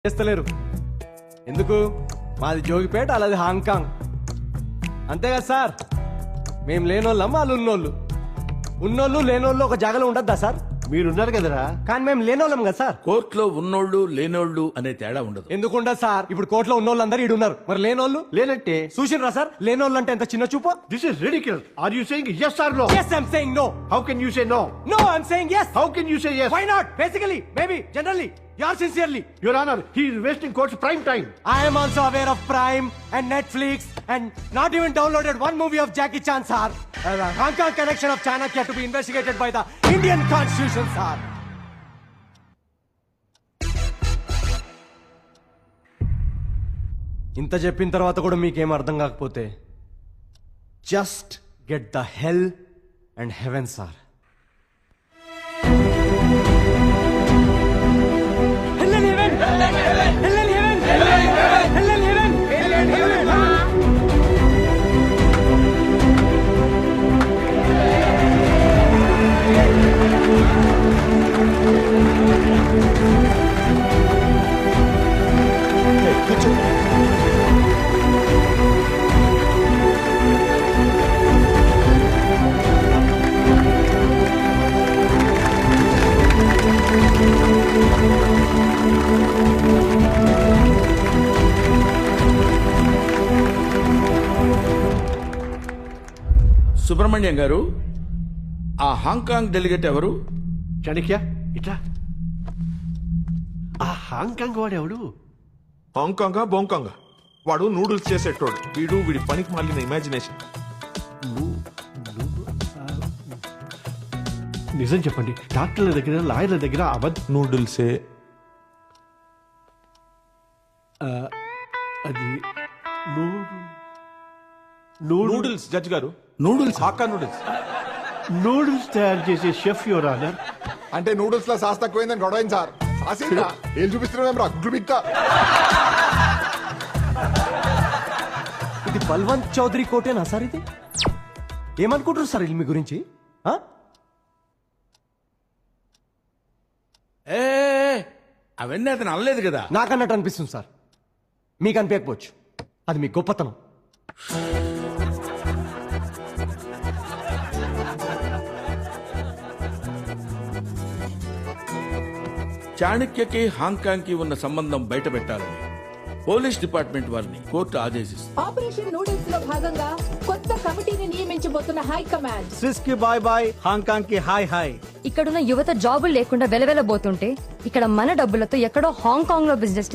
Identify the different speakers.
Speaker 1: చేస్తలేరు. ఎందుకు? మాది జోగిపేట, అలాది హాంకాంగ్. అంతే కదా సార్? మేము లేనోళ్ళం, వాళ్ళు ఉన్నోళ్ళు. ఉన్నోళ్ళు లేనోళ్ళు ఒక జాగాలో ఉండద్దా సార్?
Speaker 2: మీరున్నారు కదరా.
Speaker 1: కానీ మేము లేనోళ్ళం కదా సార్.
Speaker 3: కోర్టులో ఉన్నోళ్ళు లేనోళ్ళు అనే తేడా ఉండదు.
Speaker 1: ఎందుకు ఉండదు సార్? ఇప్పుడు కోర్టులో ఉన్నోళ్ళు అందరు ఈడు ఉన్నారు, మరి లేనోళ్ళు
Speaker 2: లేనంటే
Speaker 1: చూసినరా సార్? లేనోళ్ళు అంటే ఎంత చిన్న చూపు.
Speaker 2: This is ridiculous. Are you saying yes or no?
Speaker 1: Yes, I'm saying no.
Speaker 2: How can you say no?
Speaker 1: No, I'm saying yes.
Speaker 2: How can you say yes?
Speaker 1: Why not? Basically, maybe, generally, yours sincerely.
Speaker 2: Your Honor, he is wasting court's prime time.
Speaker 1: I am also aware of Prime and Netflix and not even downloaded one movie of Jackie Chan, sir. Hong Kong connection of Chanakya to be investigated by the Indian Constitution, sir. ఇంత చెప్పిన తర్వాత కూడా మీకేం అర్థం కాకపోతే just get the hell and heaven, sir.
Speaker 3: Subrahmanyam గారు, ఆ Hong Kong delegate ఎవరు?
Speaker 2: చాణక్య ఇట్లా. ఆ హాంకాంగ్ వాడు ఎవడు?
Speaker 4: హాంకాంగా బోంకాంగా వాడు నూడిల్స్ చేసేటోడు. వీడి పనికి మాలిన ఇమాజినేషన్.
Speaker 2: నిజం చెప్పండి, డాక్టర్ల దగ్గర లాయర్ల దగ్గర
Speaker 4: నూడిల్సే.
Speaker 2: అది
Speaker 4: నూడిల్స్ జడ్జ్ గారు,
Speaker 3: నూడిల్స్.
Speaker 4: హాకా నూడిల్స్
Speaker 2: నూడిల్స్ తయారు చేసే షెఫ్ యువర్ ఆనర్.
Speaker 5: అంటే నూడిల్స్ లో సాస్ తక్కువైందని గొడవైంది సార్. సాసేంద్రా ఏం చూపిస్తున్నాం రా గుడ్లు బిక్క.
Speaker 1: ఇది బల్వంత్ చౌదరి కోటేనా సార్? ఇది ఏమనుకుంటారు సార్ వీళ్ళు మీ గురించి? ఆ?
Speaker 3: ఏ అవన్నీ అతను అనలేదు కదా.
Speaker 1: నాకన్నట్టు అనిపిస్తుంది సార్. మీకు అనిపించకపోవచ్చు, అది మీ గొప్పతనం.
Speaker 3: చాణక్యకి హాంకాంగ్ కి ఉన్న సంబంధం బయట పెట్టాలని పోలీస్ డిపార్ట్మెంట్ వారిని కోర్టు ఆదేశిస్తుంది.
Speaker 6: ఆపరేషన్ నూడిల్స్ లో భాగంగా కొత్త కమిటీని నియమించబోతున్న హైకమాండ్.
Speaker 7: స్విస్ కి బాయ్ బాయ్, హాంకాంగ్ కి హాయ్ హాయ్.
Speaker 8: ఇక్కడున్న యువత జాబులు లేకుండా వెలవెలబోతుంటే ఇక్కడ మన డబ్బులతో ఎక్కడో హాంకాంగ్ లో బిజినెస్